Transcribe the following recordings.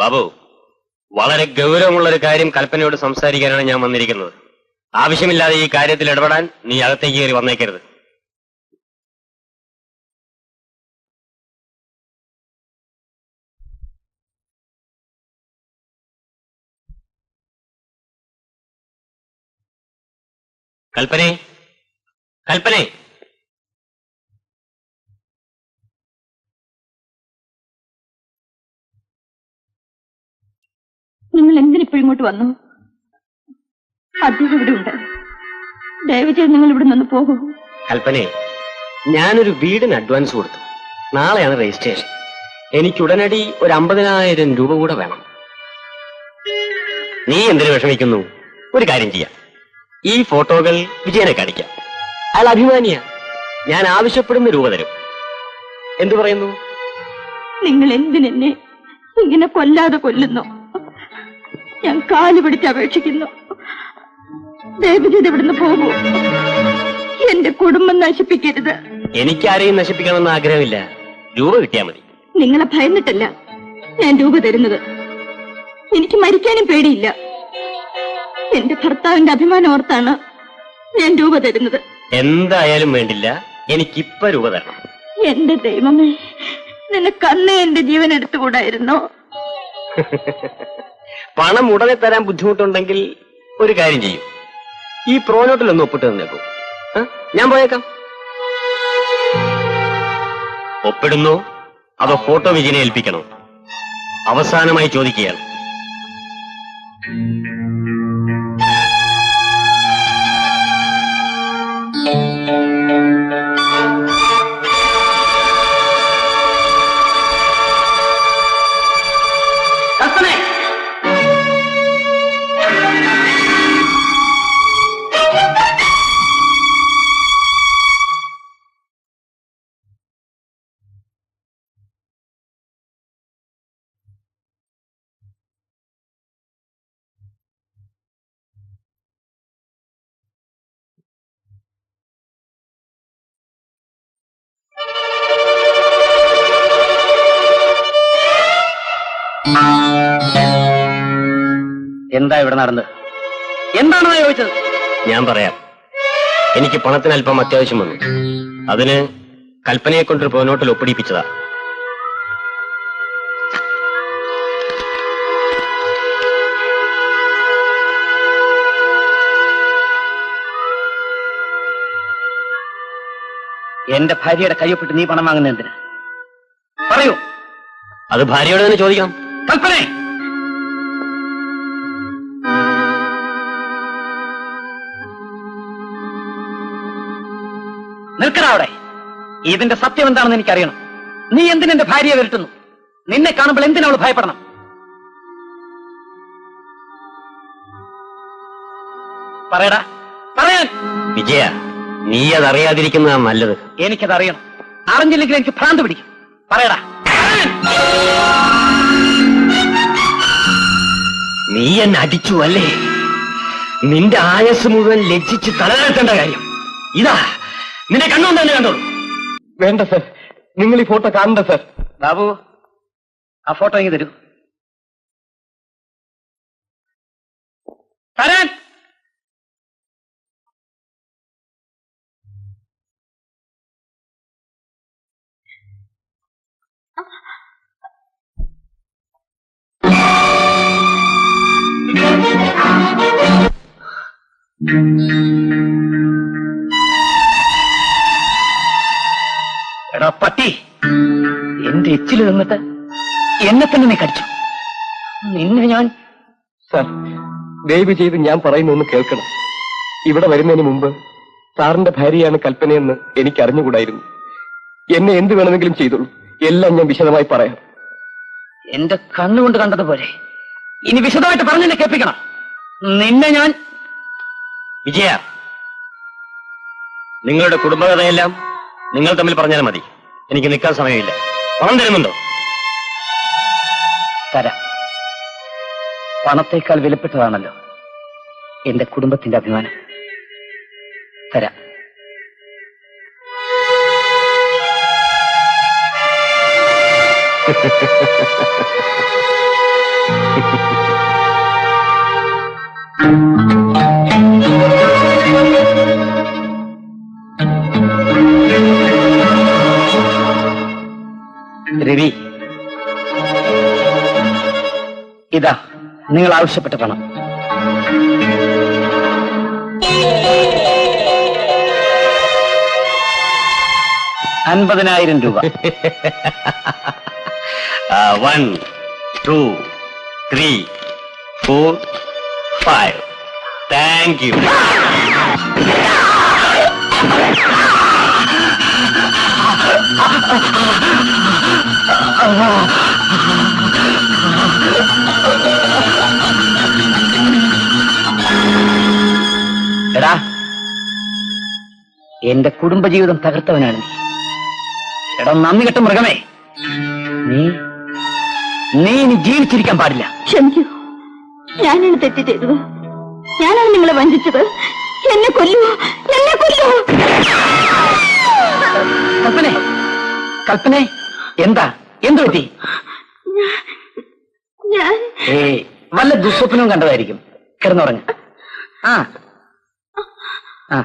ബാബു, വളരെ ഗൗരവമുള്ളൊരു കാര്യം കൽപ്പനയോട് സംസാരിക്കാനാണ് ഞാൻ വന്നിരിക്കുന്നത്. ആവശ്യമില്ലാതെ ഈ കാര്യത്തിൽ ഇടപെടാൻ നീ അകത്തേക്ക് കയറി വന്നേക്കരുത്. കൽപ്പനേ, കൽപ്പനേ, നിങ്ങൾ എന്തിനിപ്പോ ഇങ്ങോട്ട് വന്നു? അദ്ദേഹം ഇവിടെ ഉണ്ട്. ദയവ് ചെയ്ത് നിങ്ങൾ ഇവിടെ നിന്ന് പോകൂ. കൽപ്പനേ, ഞാനൊരു വീടിന് അഡ്വാൻസ് കൊടുത്തു. നാളെയാണ് രജിസ്ട്രേഷൻ. എനിക്ക് ഉടനടി ഒരു 50,000 രൂപ കൂടെ വേണം. നീ എന്തിനു വിഷമിക്കുന്നു? ഒരു കാര്യം ചെയ്യാം, ഈ ഫോട്ടോകൾ വിജയനെ കാണിക്കാം. അയാൾ അഭിമാനിയാ. ഞാൻ ആവശ്യപ്പെടുന്ന രൂപ തരും. എന്തു പറയുന്നു? നിങ്ങൾ എന്തിനെന്നെ ഇങ്ങനെ കൊല്ലാതെ കൊല്ലുന്നു? ഞാൻ കാല് പിടിച്ച് അപേക്ഷിക്കുന്നു. ദയവ് ചെയ്ത് ഇവിടുന്ന് പോകൂ. എന്റെ കുടുംബം നശിപ്പിക്കരുത്. എനിക്കാരെയും നശിപ്പിക്കണമെന്ന് ആഗ്രഹമില്ല. രൂപ കിട്ടിയാൽ മതി. നിങ്ങളെ ഭയന്നിട്ടല്ല ഞാൻ രൂപ തരുന്നത്. എനിക്ക് മരിക്കാനും പേടിയില്ല. എന്റെ ഭർത്താവിന്റെ അഭിമാനം ഓർത്താണ് ഞാൻ രൂപ തരുന്നത്. എന്തായാലും വേണ്ടില്ല, എനിക്കിപ്പ രൂപ തരണം. എന്റെ ദൈവമേ, നിനക്കന്നേ എന്റെ ജീവൻ എടുത്തുകൂടായിരുന്നോ? പണം ഉടനെ തരാൻ ബുദ്ധിമുട്ടുണ്ടെങ്കിൽ ഒരു കാര്യം ചെയ്യും, ഈ പ്രോനോട്ടിലൊന്ന് ഒപ്പിട്ട് തന്നേക്കൂ. ഞാൻ പോയേക്കാം. ഒപ്പിടുന്നോ അതോ ഫോട്ടോ വിജയനെ ഏൽപ്പിക്കണോ? അവസാനമായി ചോദിക്കുകയാണ്. എന്താ ഇവിടെ നടന്നത്? എന്താണോ ചോദിച്ചത്? ഞാൻ പറയാം. എനിക്ക് പണത്തിന് അല്പം അത്യാവശ്യം വന്നു. അതിന് കൽപ്പനയെ കൊണ്ടൊരു പ്രോനോട്ടിൽ ഒപ്പിടിപ്പിച്ചതാ. എന്റെ ഭാര്യയുടെ കയ്യൊപ്പിട്ട് നീ പണം വാങ്ങുന്ന എന്തിനാ? പറയൂ. അത് ഭാര്യയോട് തന്നെ ചോദിക്കണം. കൽപ്പന, നിൽക്കണ അവിടെ. ഇതിന്റെ സത്യം എന്താണെന്ന് എനിക്കറിയണം. നീ എന്തിനെന്റെ ഭാര്യയെ വിരട്ടുന്നു? നിന്നെ കാണുമ്പോൾ എന്തിനവൾ ഭയപ്പെടണം? പറയടാ, പറയാൻ. വിജയ, നീ അതറിയാതിരിക്കുന്നതാണ് നല്ലത്. എനിക്കതറിയണം. അറിഞ്ഞില്ലെങ്കിൽ എനിക്ക് ഭ്രാന്ത് പിടിക്കും. പറയടാ. നീ എന്നെ അടിച്ചു അല്ലേ? നിന്റെ ആയസ് മുഴുവൻ ലജ്ജിച്ച് തലതാഴ്ത്തേണ്ട കാര്യം ഇതാ. നിന്നെ കണ്ണുകൊണ്ട് തന്നെ കണ്ടോളൂ. വേണ്ട സർ, നിങ്ങൾ ഈ ഫോട്ടോ കാണണ്ട സർ. ബാബു, ആ ഫോട്ടോ ഇങ്ങ് തരൂ. തരാൻ. എടാ പട്ടി, എന്റെ എച്ചിൽ നിന്നിട്ട് എന്നെ തന്നെ നീ കടിച്ചു. നിന്നെ ഞാൻ... സാർ, ദയവ് ചെയ്ത് ഞാൻ പറയുന്നൊന്ന് കേൾക്കണം. ഇവിടെ വരുന്നതിന് മുമ്പ് സാറിന്റെ ഭാര്യയാണ് കൽപ്പനയെന്ന് എനിക്ക് അറിഞ്ഞുകൂടായിരുന്നു. എന്നെ എന്ത് വേണമെങ്കിലും ചെയ്തോളൂ, എല്ലാം ഞാൻ വിശദമായി പറയാം. എന്റെ കണ്ണുകൊണ്ട് കണ്ടതുപോലെ ഇനി വിശദമായിട്ട് പറഞ്ഞെന്നെ കേൾപ്പിക്കണം. നിന്നെ ഞാൻ... വിജയ, നിങ്ങളുടെ കുടുംബകഥയെല്ലാം നിങ്ങൾ തമ്മിൽ പറഞ്ഞാൽ മതി. എനിക്ക് നിൽക്കാൻ സമയമില്ല. പണം തരുന്നുണ്ടോ? തരാം. പണത്തേക്കാൾ വിലപ്പെട്ടതാണല്ലോ എന്റെ കുടുംബത്തിന്റെ അഭിമാനം. തരാം. രവി, ഇതാ നിങ്ങൾ ആവശ്യപ്പെട്ട പണം. $50,000. 1, 2, 3, 4, 5. Thank you. എടാ, എന്റെ കുടുംബജീവിതം തകർത്തവനാണ് നീ. എടാ നന്ദി കെട്ട മൃഗമേ, നീ ഇനി ജീവിച്ചിരിക്കാൻ പാടില്ല. ക്ഷമിക്കൂ, ഞാനാണ് തെറ്റ് ചെയ്തത്. ഞാനാണ് നിങ്ങളെ വഞ്ചിച്ചത്. എന്നെ കൊല്ലൂ, എന്നെ കൊല്ലൂ. കൽപ്പനെ, കൽപ്പനെ, എന്താ എന്തു പറ്റി? ഞാൻ വല്ല ദുസ്വപ്നവും കണ്ടതായിരിക്കും. കിടന്നുറങ്ങ. ആ ആ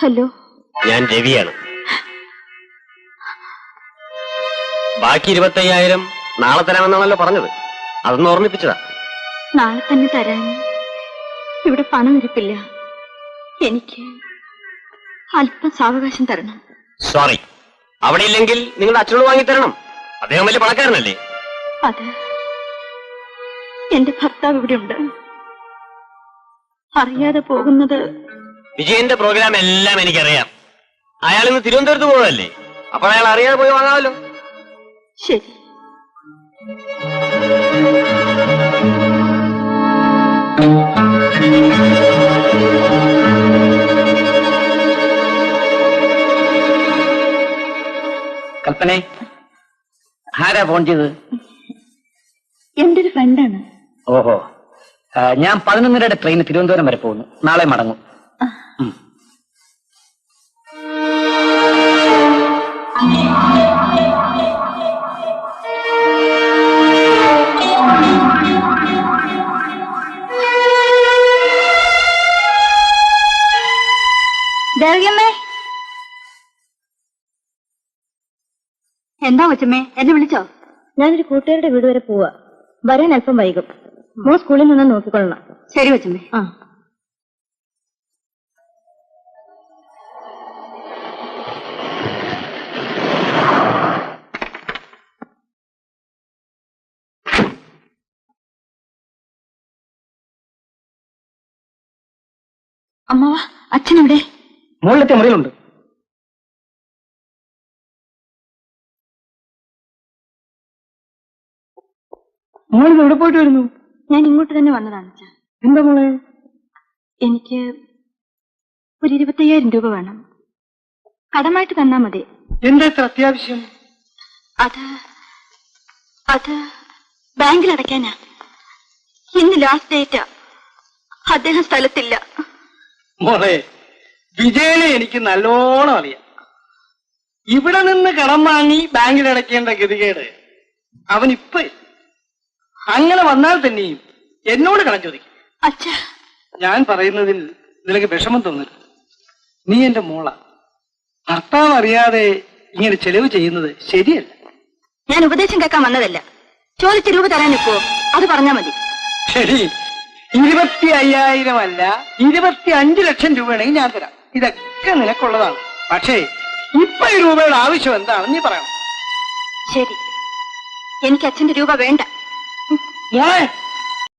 ഹലോ, ഞാൻ രവിയാണ്. ബാക്കി 25,000 നാളെ തരാമെന്നാണല്ലോ പറഞ്ഞത്. അതൊന്ന് ഓർമ്മിപ്പിച്ചതാ. നാളെ തന്നെ തരാൻ ഇവിടെ പണം ഇരിപ്പില്ല. എനിക്ക് അല്പം സാവകാശം തരണം. സോറി, അവിടെ ഇല്ലെങ്കിൽ നിങ്ങളുടെ അച്ഛനോട് വാങ്ങിത്തരണം. അദ്ദേഹം വലിയ പണക്കാരനല്ലേ? അത് എന്റെ ഭർത്താവ് ഇവിടെ ഉണ്ട്. അറിയാതെ പോകുന്നത്. വിജയന്റെ പ്രോഗ്രാം എല്ലാം എനിക്കറിയാം. അയാൾ ഇന്ന് തിരുവനന്തപുരത്ത് പോയതല്ലേ? അപ്പോൾ അയാൾ അറിയാതെ പോയി വാങ്ങാമല്ലോ. ശരി. കൽപ്പനെ, ആരാ ഫോൺ ചെയ്തത്? എന്റെ ഒരു ഫ്രണ്ടാണ്. ഓഹോ, ഞാൻ 11:30 ട്രെയിന് തിരുവനന്തപുരം വരെ പോകുന്നു. നാളെ മടങ്ങും. ദേവ്യമ്മേ, എന്താ കൊച്ചമ്മേ, എന്നെ വിളിച്ചോ? ഞാനൊരു കൂട്ടുകാരുടെ വീട് വരെ പോവാ. വരാൻ അല്പം വൈകും. മോൻ സ്കൂളിൽ നിന്ന് നോക്കിക്കൊള്ളണം. ശരി കൊച്ചമ്മേ. ആ അമ്മാവാ, അച്ഛനെവിടെ? മുകളിലത്തെ മുറിയിലുണ്ട്. മോളിൽ എവിടെ പോയിട്ട് വരുന്നു? ഞാൻ ഇങ്ങോട്ട് തന്നെ വന്നതാണ് അച്ഛാ. എന്താ മോളെ? എനിക്ക് ഒരു 25,000 രൂപ വേണം. കടമായിട്ട് തന്നാ മതി. എന്താ ഇത്ര അത്യാവശ്യം? അത് ബാങ്കിൽ അടയ്ക്കാനാ. ഇന്ന് ലാസ്റ്റ് ഡേറ്റാ. അദ്ദേഹം സ്ഥലത്തില്ല. മോളെ, വിജയനെ എനിക്ക് നല്ലോണം അറിയാം. ഇവിടെ നിന്ന് കടം വാങ്ങി ബാങ്കിൽ അടയ്ക്കേണ്ട ഗതികേട് അവനിപ്പ അങ്ങനെ വന്നാൽ തന്നെയും എന്നോട് കടം ചോദിക്കും. അച്ഛാ, ഞാൻ പറയുന്നതിൽ നിനക്ക് വിഷമം തോന്നരുത്. നീ എന്റെ മോള. ഭർത്താവ് അറിയാതെ ഇങ്ങനെ ചെലവ് ചെയ്യുന്നത് ശരിയല്ല. ഞാൻ ഉപദേശം കേൾക്കാൻ വന്നതല്ല. ചോദിച്ച രൂപ തരാൻ ഇപ്പോ അത് പറഞ്ഞാ മതി. ശരി, 25,000 അല്ല 25 ലക്ഷം രൂപയാണെങ്കിൽ ഞാൻ തരാം. ഇതൊക്കെ നിനക്കുള്ളതാണ്. പക്ഷേ ഇപ്പൊ ഈ രൂപയുടെ ആവശ്യം എന്താണെന്ന് നീ പറയണം. ശരി, എനിക്ക് അച്ഛന്റെ രൂപ വേണ്ട. മോളെ